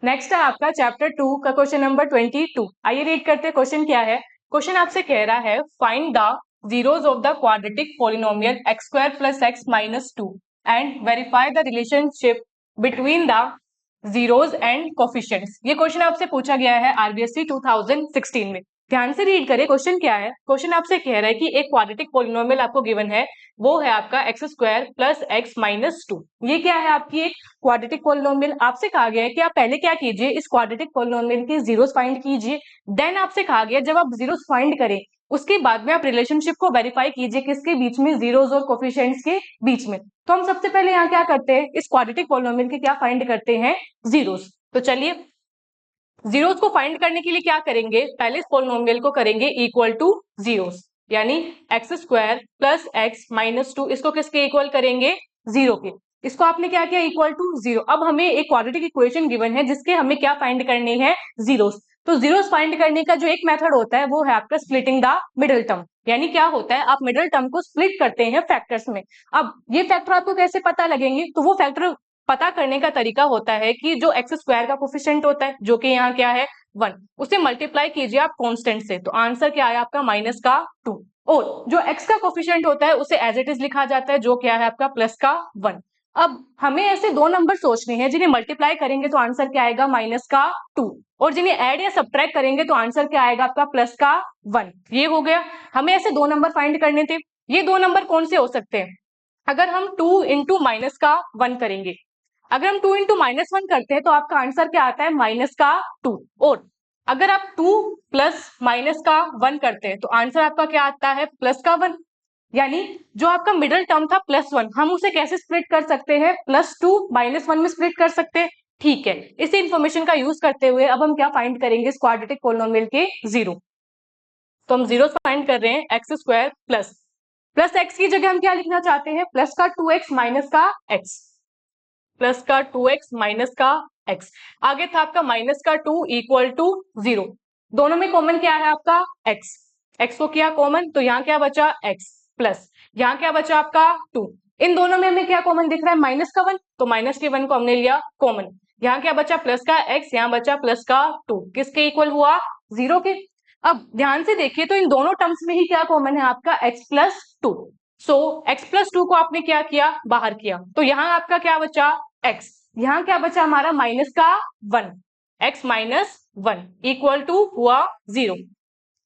Next है आपका chapter 2 का क्वेश्चन नंबर 22। आइए रीड करते हैं क्वेश्चन क्या है। क्वेश्चन आपसे कह रहा है find the zeros of the quadratic polynomial x square plus x minus 2 and verify the relationship between the zeros and coefficients. ये क्वेश्चन आपसे पूछा गया है आरबीएससी 2016 में। ध्यान से रीड करें क्वेश्चन क्या है। क्वेश्चन आपसे कह रहा है कि एक क्वाड्रेटिक पॉलिनोमियल आपको गिवन है, वो है आपका x square plus x minus 2। ये क्या है आपकी एक क्वाड्रेटिक पॉलिनोमियल। आपसे कहा गया है कि आप पहले क्या कीजिए, इस क्वाड्रेटिक पॉलिनोमियल के जीरोस फाइंड कीजिए। देन आपसे कहा गया जब आप जीरोस फाइंड करें उसके बाद में आप रिलेशनशिप को वेरीफाई कीजिए, किसके बीच में, जीरोस और कोफिशिएंट्स के बीच में। तो हम सबसे पहले यहाँ क्या करते हैं, इस क्वाड्रेटिक पॉलिनोमियल के क्या फाइंड करते हैं, जीरोस। तो चलिए जीरोस को फाइंड करने के लिए क्या करेंगे, पहले इस पॉलिनोमियल को करेंगे इक्वल टू जीरोस, यानी x square plus x minus 2 इसको किसके इक्वल करेंगे, जीरो के। इसको आपने क्या किया, इक्वल टू जीरो। अब हमें एक क्वाड्रेटिक इक्वेशन गिवन है जिसके हमें क्या फाइंड करनी है, जीरोस। तो जीरोस फाइंड करने का जो एक मेथड होता है वो है आपका स्प्लिटिंग द मिडिल टर्म। यानी क्या होता है, आप मिडिल टर्म को स्प्लिट करते हैं फैक्टर्स में। अब ये फैक्टर आपको कैसे पता लगेंगे, तो वो फैक्टर पता करने का तरीका होता है कि जो एक्स स्क्वायर का कोफिशिएंट होता है जो कि यहाँ क्या है 1, उसे मल्टीप्लाई कीजिए आप कांस्टेंट से, तो आंसर क्या आया आपका माइनस का 2। और जो एक्स का कोफिशिएंट होता है उसे एज इट इज लिखा जाता है जो क्या है आपका प्लस का 1। अब हमें ऐसे दो नंबर सोचने हैं जिन्हें मल्टीप्लाई करेंगे तो आंसर क्या आएगा माइनस का 2, और जिन्हें ऐड या सब्ट्रैक्ट करेंगे तो आंसर क्या आएगा आपका प्लस का 1। ये हो गया। हमें ऐसे दो नंबर फाइंड करने थे। ये दो नंबर कौन से हो सकते हैं, अगर हम 2 इंटू माइनस का 1 करेंगे, अगर हम 2 इंटू माइनस 1 करते हैं तो आपका आंसर क्या आता है माइनस का 2। और अगर आप 2 प्लस माइनस का 1 करते हैं तो आंसर आपका क्या आता है प्लस का 1। यानी जो आपका मिडिल टर्म था प्लस 1, हम उसे कैसे स्प्लिट कर सकते हैं, प्लस 2 माइनस 1 में स्प्लिट कर सकते हैं। ठीक है, इसी इंफॉर्मेशन का यूज करते हुए अब हम क्या फाइंड करेंगे, इस क्वाड्रेटिक पॉलिनोमियल के जीरो। तो हम जीरो फाइंड कर रहे हैं x square plus plus x की जगह हम क्या लिखना चाहते हैं, प्लस का 2x माइनस का x, प्लस का 2x माइनस का x। आगे था आपका माइनस का 2 इक्वल टू 0। दोनों में कॉमन क्या है आपका x, x को किया कॉमन तो यहाँ क्या बचा x, प्लस यहाँ क्या बचा आपका 2। इन दोनों में हमें क्या कॉमन दिख रहा है, माइनस का 1, तो माइनस के 1 को हमने लिया कॉमन। यहाँ क्या बचा प्लस का x, यहाँ बचा प्लस का 2, किसके इक्वल हुआ, 0 के। अब ध्यान से देखिए तो इन दोनों टर्म्स में ही क्या कॉमन है आपका x प्लस 2। सो x प्लस 2 को आपने क्या किया, बाहर किया, तो यहाँ आपका क्या बचा x, यहाँ क्या बचा हमारा माइनस का 1, x माइनस 1 इक्वल टू हुआ 0।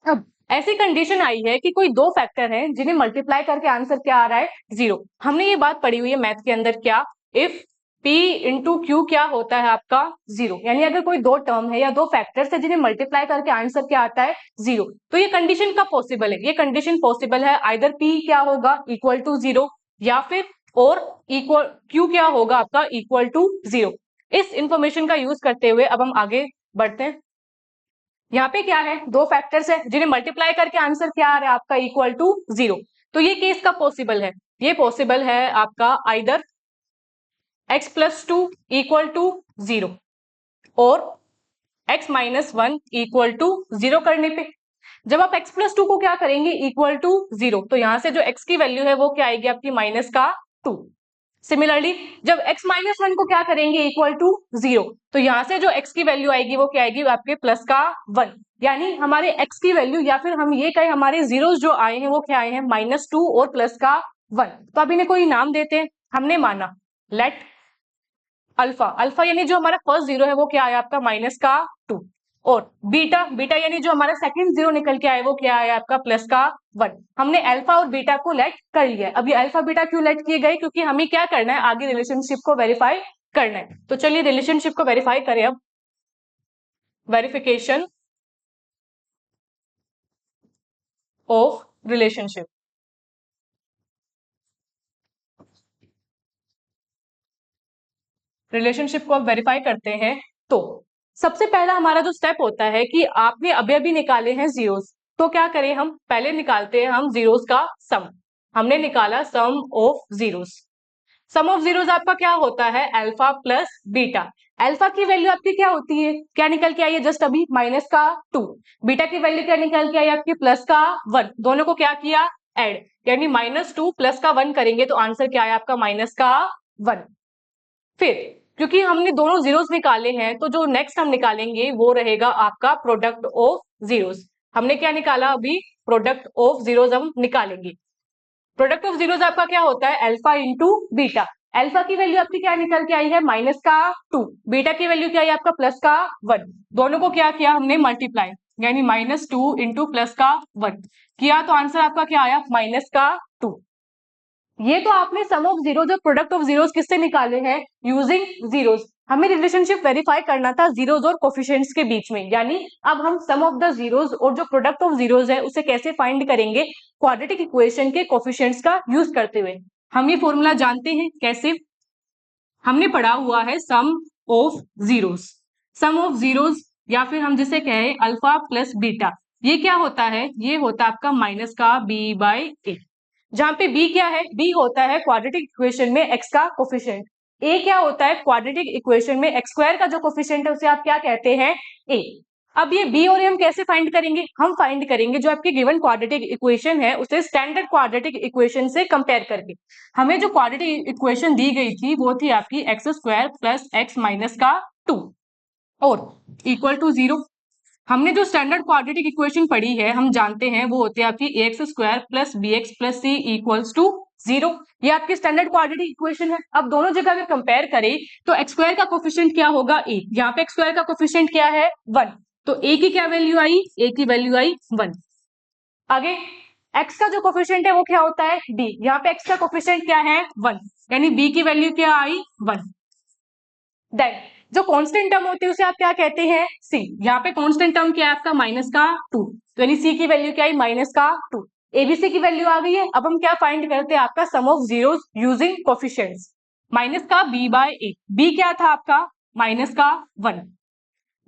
अब ऐसी कंडीशन आई है कि कोई दो फैक्टर हैं जिन्हें मल्टीप्लाई करके आंसर क्या आ रहा है, 0। हमने ये बात पढ़ी हुई है मैथ के अंदर, क्या, इफ p इंटू क्यू क्या होता है आपका 0। यानी अगर कोई दो टर्म है या दो फैक्टर्स है जिन्हें मल्टीप्लाई करके आंसर क्या आता है, 0, तो ये कंडीशन कब पॉसिबल है, ये कंडीशन पॉसिबल है आइदर p क्या होगा इक्वल टू 0 या फिर और इक्वल q क्या होगा आपका इक्वल टू 0। इस इंफॉर्मेशन का यूज करते हुए अब हम आगे बढ़ते हैं। यहाँ पे क्या है, दो फैक्टर्स है जिन्हें मल्टीप्लाई करके आंसर क्या आ रहा है आपका इक्वल टू 0। तो ये केस कब पॉसिबल है, ये पॉसिबल है आपका either x plus 2 equal to 0 और x माइनस 1 इक्वल टू 0 करने पे। जब आप x प्लस 2 को क्या करेंगे इक्वल टू 0, तो यहां से जो x की वैल्यू है वो क्या आएगी आपकी माइनस का 2। सिमिलरली जब x माइनस 1 को क्या करेंगे इक्वल टू 0, तो यहां से जो x की वैल्यू आएगी वो क्या आएगी आपके प्लस का 1। यानी हमारे x की वैल्यू या फिर हम ये कहें हमारे जीरोस जो आए हैं वो क्या आए हैं माइनस 2 और प्लस का 1। तो अब इन्हें कोई नाम देते हैं। हमने माना लेट अल्फा, अल्फा यानी जो हमारा फर्स्ट जीरो है वो क्या आया आपका माइनस का 2, और बीटा, बीटा यानी जो हमारा सेकंड जीरो निकल के आया वो क्या आया आपका प्लस का 1। हमने अल्फा और बीटा को लेट कर लिया है। अब ये अल्फा बीटा क्यों लेट किए गए, क्योंकि हमें क्या करना है, आगे रिलेशनशिप को वेरीफाई करना है। तो चलिए रिलेशनशिप को वेरीफाई करें अब। Verification of relationship. रिलेशनशिप को अब वेरीफाई करते हैं। तो सबसे पहला हमारा जो स्टेप होता है कि आपने अभी अभी निकाले हैं जीरोस, तो क्या करें हम पहले निकालते हैं हम जीरोस का सम। हमने निकाला sum of zeros. Sum of zeros आपका क्या होता है, अल्फा प्लस बीटा। अल्फा की वैल्यू आपकी क्या होती है, क्या निकल के आई है जस्ट अभी माइनस का 2। बीटा की वैल्यू क्या निकल के आई आपकी प्लस का 1। दोनों को क्या किया, ऐड, यानी माइनस 2 प्लस का 1 करेंगे तो आंसर क्या आया आपका माइनस का 1। फिर क्योंकि हमने दोनों जीरोस निकाले हैं, तो जो नेक्स्ट हम निकालेंगे वो रहेगा आपका प्रोडक्ट ऑफ जीरोस। हमने क्या निकाला अभी? प्रोडक्ट ऑफ जीरोस हम निकालेंगे। प्रोडक्ट ऑफ जीरोस आपका क्या होता है? Alpha into beta. अल्फा की वैल्यू आपकी क्या निकल के आई है? -2। बीटा की वैल्यू क्या है आपका? +1। दोनों को क्या किया हमने? मल्टीप्लाई, यानी -2 इंटू +1 किया, तो आंसर आपका क्या आया? -2। ये तो आपने सम ऑफ जीरोस और प्रोडक्ट ऑफ जीरोस किससे निकाले हैं? Using zeros. हमें रिलेशनशिप वेरीफाई करना था जीरोस और कोफिशिएंट्स के बीच में, यानी अब हम सम ऑफ द जीरोस और जो प्रोडक्ट ऑफ जीरोस है उसे कैसे फाइंड करेंगे? क्वाड्रेटिक इक्वेशन के कोफिशिएंट्स का यूज करते हुए। हम ये फॉर्मूला जानते हैं कैसे? हमने पढ़ा हुआ है sum of zeros. Sum of zeros या फिर हम जिसे कहें अल्फा प्लस बीटा, ये क्या होता है? ये होता है आपका माइनस का बी बाई ए, जहां पे b क्या है? b होता है क्वाड्रेटिक इक्वेशन में x का कोफिशिएंट। a क्या होता है? क्वाड्रेटिक इक्वेशन में x स्क्वायर का जो कोफिशिएंट है उसे आप क्या कहते हैं? a। अब ये b और a हम कैसे फाइंड करेंगे? हम फाइंड करेंगे जो आपकी गिवन क्वाड्रेटिक इक्वेशन है उसे स्टैंडर्ड क्वाड्रेटिक इक्वेशन से कंपेयर करके। हमें जो क्वाड्रेटिक इक्वेशन दी गई थी वो थी आपकी x square plus x minus का 2 और इक्वल टू 0। हमने जो स्टैंडर्ड क्वाड्रेटिक इक्वेशन पढ़ी है हम जानते हैं वो होती है आपकी x square plus b x plus c equals to 0। ये आपकी स्टैंडर्ड क्वाड्रेटिक इक्वेशन है। अब दोनों जगह अगर कंपेयर करें तो एक्स स्क्वायर का कोफिशिएंट क्या होगा? ए। यहाँ पे एक्स स्क्वायर का कोफिशिएंट क्या है? 1। तो ए की क्या वैल्यू आई? ए की वैल्यू आई 1। आगे एक्स का जो कोफिशिएंट है वो क्या होता है? बी। यहाँ पे एक्स का कोफिशिएंट क्या है? 1, यानी बी की वैल्यू क्या आई? 1। देन जो कांस्टेंट टर्म होती है उसे आप क्या कहते हैं? सी। यहाँ पे कांस्टेंट टर्म क्या है आपका? -2। तो यानी सी की वैल्यू क्या है? -2। एबीसी की वैल्यू आ गई है। अब हम क्या फाइंड करते हैं? आपका sum of zeros using coefficients. Minus का बी बाय ए, बी क्या था आपका? -1।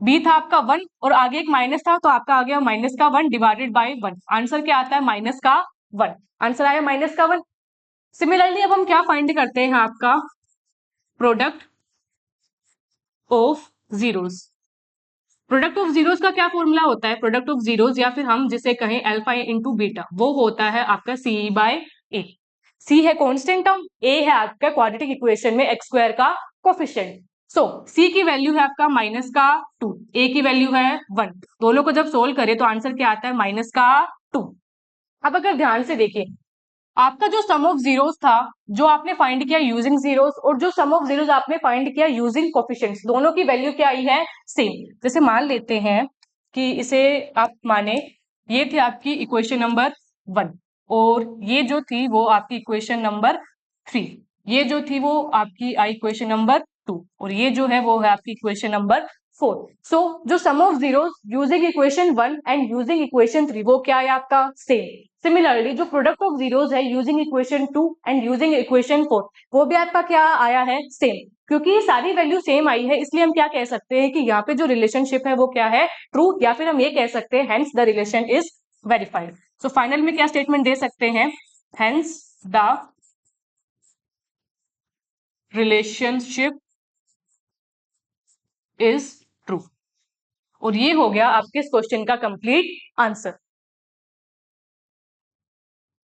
बी था आपका 1 और आगे एक माइनस था तो आपका आ गया -1 डिवाइडेड बाय 1। आंसर क्या आता है? -1। आंसर आया -1। सिमिलरली अब हम क्या फाइंड करते हैं? आपका product of zeros. Product of zeros का क्या फॉर्मूला होता है? प्रोडक्ट ऑफ जीरोस या फिर हम जिसे कहें अल्फा इंटू बीटा, वो होता है आपका सी बाय ए। सी है कांस्टेंट टर्म, ए है आपका क्वाड्रेटिक इक्वेशन में एक्स स्क्वायर का कोफिशिएंट। सो सी की वैल्यू है आपका -2, ए की वैल्यू है 1। दोनों को जब सोल्व करें तो आंसर क्या आता है? -2। अब अगर ध्यान से देखें, आपका जो सम ऑफ जीरोस था जो आपने फाइंड किया यूजिंग जीरोस और जो सम ऑफ जीरोस आपने फाइंड किया यूजिंग कोफिशिएंट्स, दोनों की वैल्यू क्या आई है? सेम। जैसे मान लेते हैं कि इसे आप माने ये थी आपकी इक्वेशन नंबर 1 और ये जो थी वो आपकी इक्वेशन नंबर 3, ये जो थी वो आपकी आई इक्वेशन नंबर 2 और ये जो है वो है आपकी इक्वेशन नंबर 4। सो जो sum of zeros using equation 1 and using equation 3 वो क्या है आपका? सेम। सिमिलरली जो प्रोडक्ट ऑफ जीरोस है using equation 2 and using equation 4 वो भी आपका क्या आया है? सेम। क्योंकि ये सारी वैल्यू सेम आई है इसलिए हम क्या कह सकते हैं कि यहाँ पे जो रिलेशनशिप है वो क्या है? ट्रू, या फिर हम ये कह सकते हैं hence the relation is verified. So final में क्या स्टेटमेंट दे सकते हैं? Hence the relationship is true. और ये हो गया आपके इस क्वेश्चन का कंप्लीट आंसर।